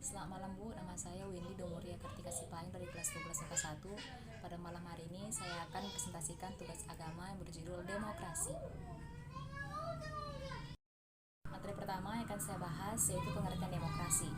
Selamat malam Bu, nama saya Windy Domuria Kartika Sipaing dari kelas 12 IPA 1. Pada malam hari ini saya akan presentasikan tugas agama yang berjudul Demokrasi. Materi pertama yang akan saya bahas yaitu pengertian demokrasi.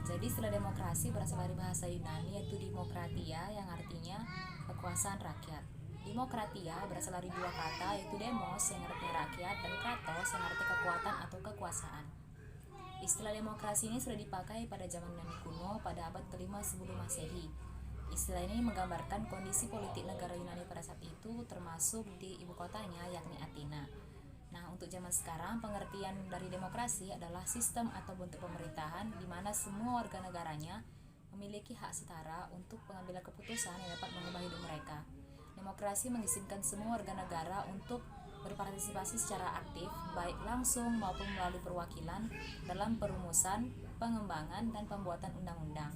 Jadi istilah demokrasi berasal dari bahasa Yunani yaitu demokratia yang artinya kekuasaan rakyat. Demokratia berasal dari dua kata yaitu demos yang artinya rakyat dan kratos yang artinya kekuatan atau kekuasaan. Istilah demokrasi ini sudah dipakai pada zaman Yunani kuno pada abad kelima sebelum Masehi. Istilah ini menggambarkan kondisi politik negara Yunani pada saat itu termasuk di ibu kotanya yakni Athena. Nah, untuk zaman sekarang pengertian dari demokrasi adalah sistem atau bentuk pemerintahan di mana semua warga negaranya memiliki hak setara untuk pengambilan keputusan yang dapat mengubah hidup mereka. Demokrasi mengizinkan semua warga negara untuk berpartisipasi secara aktif, baik langsung maupun melalui perwakilan dalam perumusan, pengembangan, dan pembuatan undang-undang.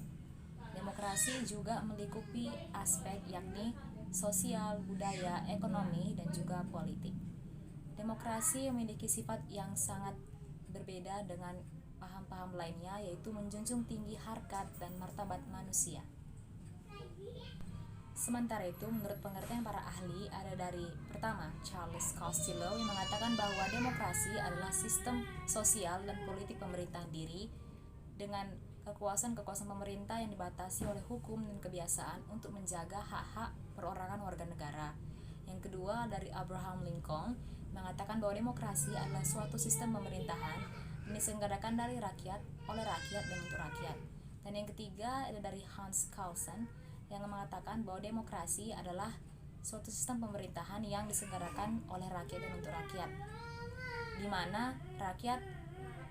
Demokrasi juga melingkupi aspek yakni sosial, budaya, ekonomi, dan juga politik. Demokrasi memiliki sifat yang sangat berbeda dengan paham-paham lainnya, yaitu menjunjung tinggi harkat dan martabat manusia. Sementara itu, menurut pengertian para ahli, ada dari pertama, Charles Costello yang mengatakan bahwa demokrasi adalah sistem sosial dan politik pemerintahan diri dengan kekuasaan-kekuasaan pemerintah yang dibatasi oleh hukum dan kebiasaan untuk menjaga hak-hak perorangan warga negara. Yang kedua, dari Abraham Lincoln mengatakan bahwa demokrasi adalah suatu sistem pemerintahan yang diselenggarakan dari rakyat, oleh rakyat, dan untuk rakyat. Dan yang ketiga, ada dari Hans Kelsen yang mengatakan bahwa demokrasi adalah suatu sistem pemerintahan yang diselenggarakan oleh rakyat dan untuk rakyat, di mana rakyat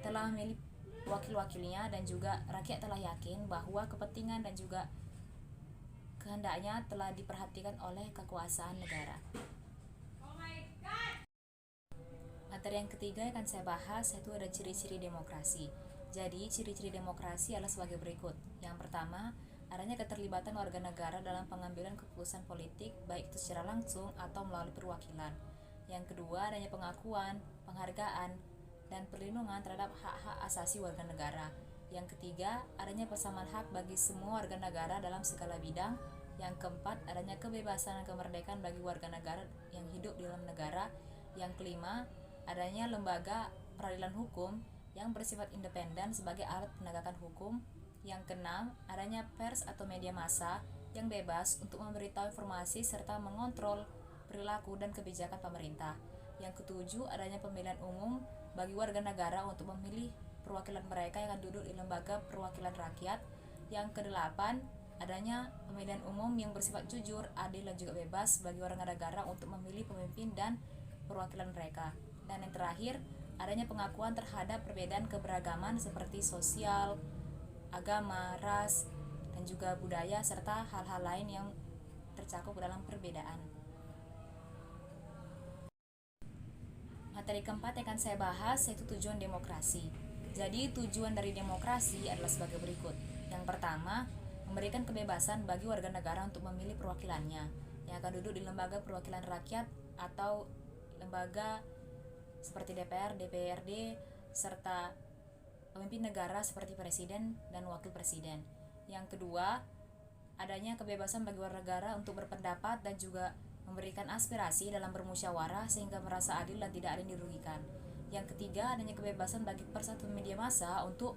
telah memilih wakil-wakilnya dan juga rakyat telah yakin bahwa kepentingan dan juga kehendaknya telah diperhatikan oleh kekuasaan negara. Materi yang ketiga yang akan saya bahas yaitu ada ciri-ciri demokrasi. Jadi ciri-ciri demokrasi adalah sebagai berikut. Yang pertama, adanya keterlibatan warga negara dalam pengambilan keputusan politik baik itu secara langsung atau melalui perwakilan. Yang kedua, adanya pengakuan, penghargaan, dan perlindungan terhadap hak-hak asasi warga negara. Yang ketiga, adanya persamaan hak bagi semua warga negara dalam segala bidang. Yang keempat, adanya kebebasan dan kemerdekaan bagi warga negara yang hidup di dalam negara. Yang kelima, adanya lembaga peradilan hukum yang bersifat independen sebagai alat penegakan hukum. Yang keenam, adanya pers atau media massa yang bebas untuk memberitahu informasi serta mengontrol perilaku dan kebijakan pemerintah. Yang ketujuh, adanya pemilihan umum bagi warga negara untuk memilih perwakilan mereka yang akan duduk di lembaga perwakilan rakyat. Yang kedelapan, adanya pemilihan umum yang bersifat jujur, adil, dan juga bebas bagi warga negara untuk memilih pemimpin dan perwakilan mereka. Dan yang terakhir, adanya pengakuan terhadap perbedaan keberagaman seperti sosial, agama, ras, dan juga budaya, serta hal-hal lain yang tercakup dalam perbedaan. Materi keempat yang akan saya bahas yaitu tujuan demokrasi. Jadi tujuan dari demokrasi adalah sebagai berikut. Yang pertama, memberikan kebebasan bagi warga negara untuk memilih perwakilannya yang akan duduk di lembaga perwakilan rakyat atau lembaga seperti DPR, DPRD, serta pemimpin negara seperti presiden dan wakil presiden. Yang kedua, adanya kebebasan bagi warga negara untuk berpendapat dan juga memberikan aspirasi dalam bermusyawarah sehingga merasa adil dan tidak ada yang dirugikan. Yang ketiga, adanya kebebasan bagi pers atau media massa untuk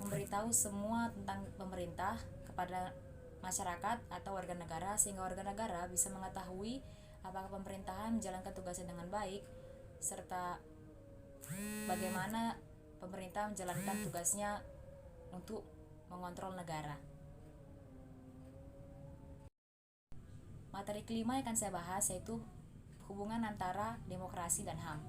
memberitahu semua tentang pemerintah kepada masyarakat atau warga negara sehingga warga negara bisa mengetahui apakah pemerintahan menjalankan tugasnya dengan baik serta bagaimana pemerintah menjalankan tugasnya untuk mengontrol negara. Materi kelima yang akan saya bahas yaitu hubungan antara demokrasi dan HAM.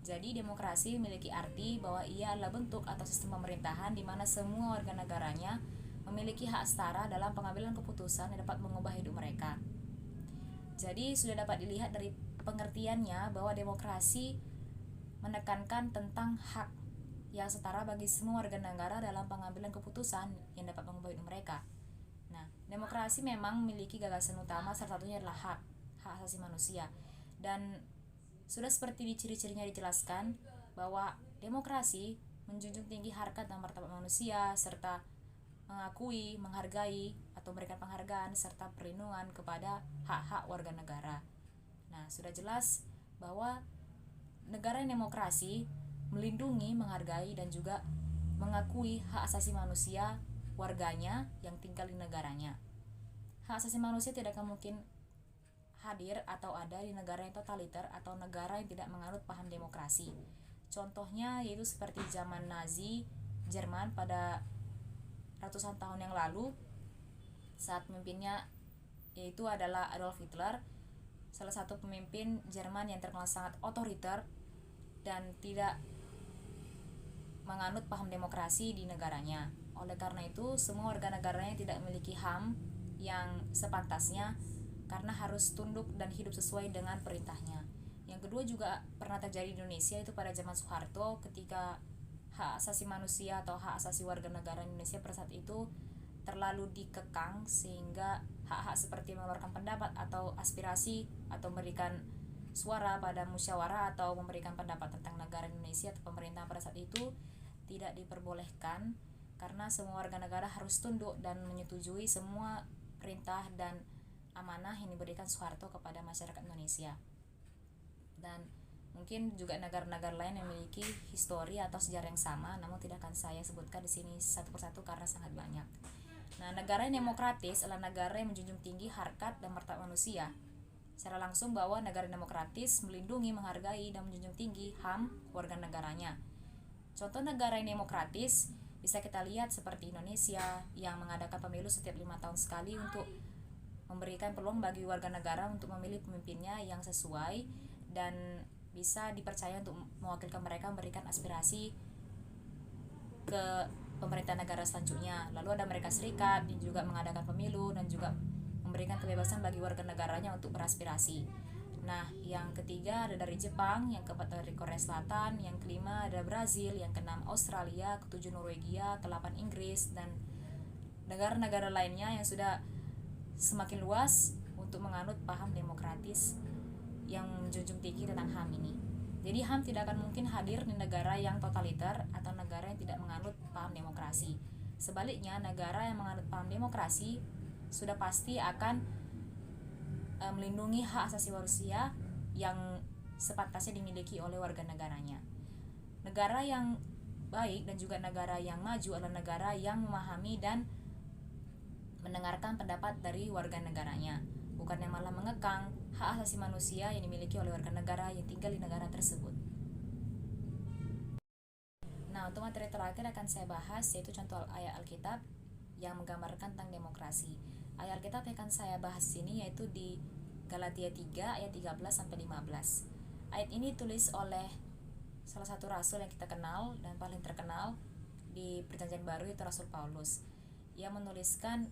Jadi demokrasi memiliki arti bahwa ia adalah bentuk atau sistem pemerintahan di mana semua warga negaranya memiliki hak setara dalam pengambilan keputusan yang dapat mengubah hidup mereka. Jadi sudah dapat dilihat dari pengertiannya bahwa demokrasi menekankan tentang hak yang setara bagi semua warga negara dalam pengambilan keputusan yang dapat mengubah hidup mereka. Nah, demokrasi memang memiliki gagasan utama, salah satunya adalah hak asasi manusia. Dan sudah seperti di ciri-cirinya dijelaskan bahwa demokrasi menjunjung tinggi harkat dan martabat manusia serta mengakui, menghargai, atau memberikan penghargaan serta perlindungan kepada hak-hak warga negara. Nah, sudah jelas bahwa negara yang demokrasi melindungi, menghargai, dan juga mengakui hak asasi manusia warganya yang tinggal di negaranya. Hak asasi manusia tidak akan mungkin hadir atau ada di negara yang totaliter atau negara yang tidak menganut paham demokrasi. Contohnya yaitu seperti zaman Nazi Jerman pada ratusan tahun yang lalu, saat pemimpinnya yaitu adalah Adolf Hitler, salah satu pemimpin Jerman yang terkenal sangat otoriter dan tidak menganut paham demokrasi di negaranya. Oleh karena itu, semua warga negaranya tidak memiliki HAM yang sepantasnya karena harus tunduk dan hidup sesuai dengan perintahnya. Yang kedua juga pernah terjadi di Indonesia, itu pada zaman Soeharto, ketika hak asasi manusia atau hak asasi warga negara Indonesia pada saat itu terlalu dikekang sehingga hak-hak seperti mengeluarkan pendapat atau aspirasi atau memberikan suara pada musyawarah atau memberikan pendapat tentang negara Indonesia atau pemerintah pada saat itu tidak diperbolehkan karena semua warga negara harus tunduk dan menyetujui semua perintah dan amanah yang diberikan Soeharto kepada masyarakat Indonesia. Dan mungkin juga negara-negara lain yang memiliki histori atau sejarah yang sama, namun tidak akan saya sebutkan di sini satu persatu karena sangat banyak. Nah, negara yang demokratis adalah negara yang menjunjung tinggi harkat dan martabat manusia. Secara langsung bahwa negara demokratis melindungi, menghargai, dan menjunjung tinggi HAM warga negaranya. Contoh negara yang demokratis bisa kita lihat seperti Indonesia yang mengadakan pemilu setiap 5 tahun sekali untuk memberikan peluang bagi warga negara untuk memilih pemimpinnya yang sesuai dan bisa dipercaya untuk mewakilkan mereka, memberikan aspirasi ke pemerintah negara selanjutnya. Lalu ada Amerika Serikat yang juga mengadakan pemilu dan juga memberikan kebebasan bagi warga negaranya untuk beraspirasi. Nah, yang ketiga ada dari Jepang, yang keempat dari Korea Selatan, yang kelima ada Brazil, yang keenam Australia, ketujuh Norwegia, kedelapan Inggris, dan negara-negara lainnya yang sudah semakin luas untuk menganut paham demokratis yang menjunjung tinggi tentang HAM ini. Jadi HAM tidak akan mungkin hadir di negara yang totaliter atau negara yang tidak menganut paham demokrasi. Sebaliknya, negara yang menganut paham demokrasi sudah pasti akan melindungi hak asasi manusia yang sepantasnya dimiliki oleh warga negaranya. Negara yang baik dan juga negara yang maju adalah negara yang memahami dan mendengarkan pendapat dari warga negaranya, bukan yang malah mengekang hak asasi manusia yang dimiliki oleh warga negara yang tinggal di negara tersebut. Nah, untuk materi terakhir akan saya bahas yaitu contoh ayat Alkitab yang menggambarkan tentang demokrasi. Ayat Alkitab yang akan saya bahas ini yaitu di Galatia 3 ayat 13 sampai 15. Ayat ini ditulis oleh salah satu rasul yang kita kenal dan paling terkenal di Perjanjian Baru, yaitu Rasul Paulus. Ia menuliskan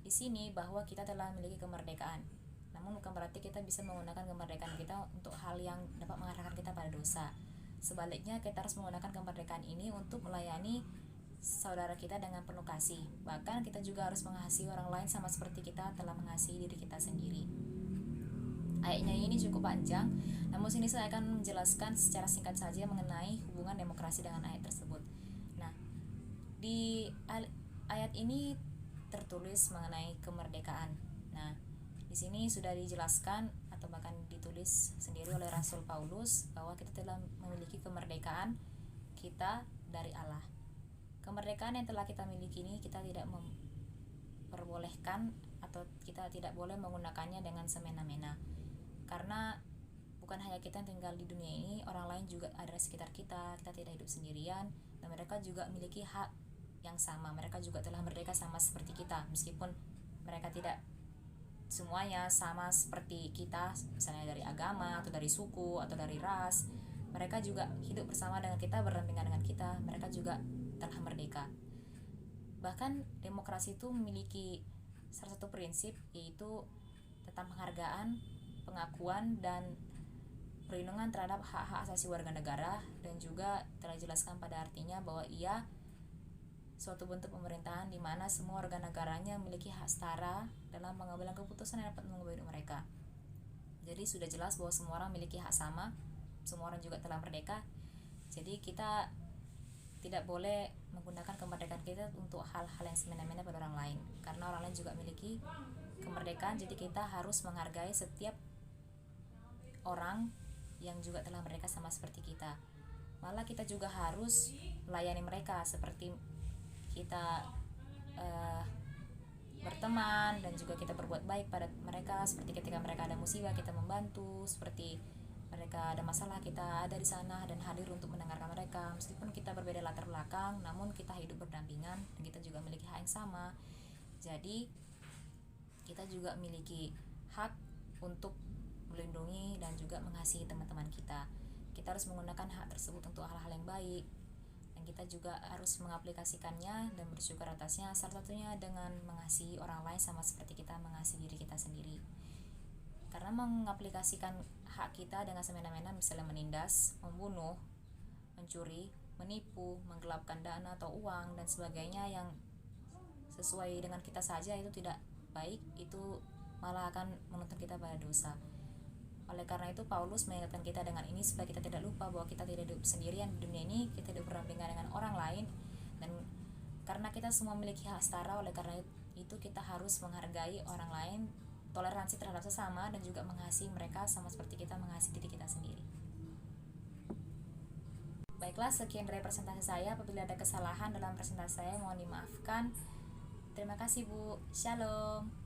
di sini bahwa kita telah memiliki kemerdekaan. Namun bukan berarti kita bisa menggunakan kemerdekaan kita untuk hal yang dapat mengarahkan kita pada dosa. Sebaliknya, kita harus menggunakan kemerdekaan ini untuk melayani saudara kita dengan penuh kasih. Bahkan kita juga harus mengasihi orang lain sama seperti kita telah mengasihi diri kita sendiri. Ayatnya ini cukup panjang, namun sini saya akan menjelaskan secara singkat saja mengenai hubungan demokrasi dengan ayat tersebut. Nah, di ayat ini tertulis mengenai kemerdekaan. Nah, di sini sudah dijelaskan atau bahkan ditulis sendiri oleh Rasul Paulus bahwa kita telah memiliki kemerdekaan kita dari Allah. Kemerdekaan yang telah kita miliki ini kita tidak memperbolehkan atau kita tidak boleh menggunakannya dengan semena-mena. Karena bukan hanya kita yang tinggal di dunia ini, orang lain juga ada di sekitar kita tidak hidup sendirian, dan mereka juga memiliki hak yang sama. Mereka juga telah merdeka sama seperti kita, meskipun mereka tidak semuanya sama seperti kita, misalnya dari agama atau dari suku atau dari ras. Mereka juga hidup bersama dengan kita, berdampingan dengan kita. Mereka juga telah merdeka. Bahkan demokrasi itu memiliki salah satu prinsip, yaitu tentang penghargaan, pengakuan, dan perlindungan terhadap hak-hak asasi warga negara, dan juga telah dijelaskan pada artinya bahwa ia suatu bentuk pemerintahan di mana semua warga negaranya memiliki hak setara dalam pengambilan keputusan yang dapat mengubah hidup mereka. Jadi sudah jelas bahwa semua orang memiliki hak sama, semua orang juga telah merdeka. Jadi kita tidak boleh menggunakan kemerdekaan kita untuk hal-hal yang semena-mena pada orang lain, karena orang lain juga memiliki kemerdekaan. Jadi kita harus menghargai setiap orang yang juga telah merdeka sama seperti kita. Malah kita juga harus melayani mereka, seperti kita berteman dan juga kita berbuat baik pada mereka, seperti ketika mereka ada musibah kita membantu, seperti mereka ada masalah kita ada di sana dan hadir untuk mendengarkan mereka. Meskipun kita berbeda latar belakang, namun kita hidup berdampingan dan kita juga memiliki hak yang sama. Jadi kita juga memiliki hak untuk melindungi dan juga mengasihi teman-teman kita. Kita harus menggunakan hak tersebut untuk hal-hal yang baik, dan kita juga harus mengaplikasikannya dan bersyukur atasnya, salah satunya dengan mengasihi orang lain sama seperti kita mengasihi diri kita sendiri. Karena mengaplikasikan hak kita dengan semena-mena, misalnya menindas, membunuh, mencuri, menipu, menggelapkan dana atau uang dan sebagainya yang sesuai dengan kita saja, itu tidak baik, itu malah akan menuntun kita pada dosa. Oleh karena itu Paulus mengingatkan kita dengan ini supaya kita tidak lupa bahwa kita tidak hidup sendirian di dunia ini, kita hidup berdampingan dengan orang lain, dan karena kita semua memiliki hak setara, oleh karena itu kita harus menghargai orang lain, toleransi terhadap sesama, dan juga mengasihi mereka sama seperti kita mengasihi diri kita sendiri. Baiklah, sekian dari presentasi saya. Apabila ada kesalahan dalam presentasi saya, mohon dimaafkan. Terima kasih Bu. Shalom.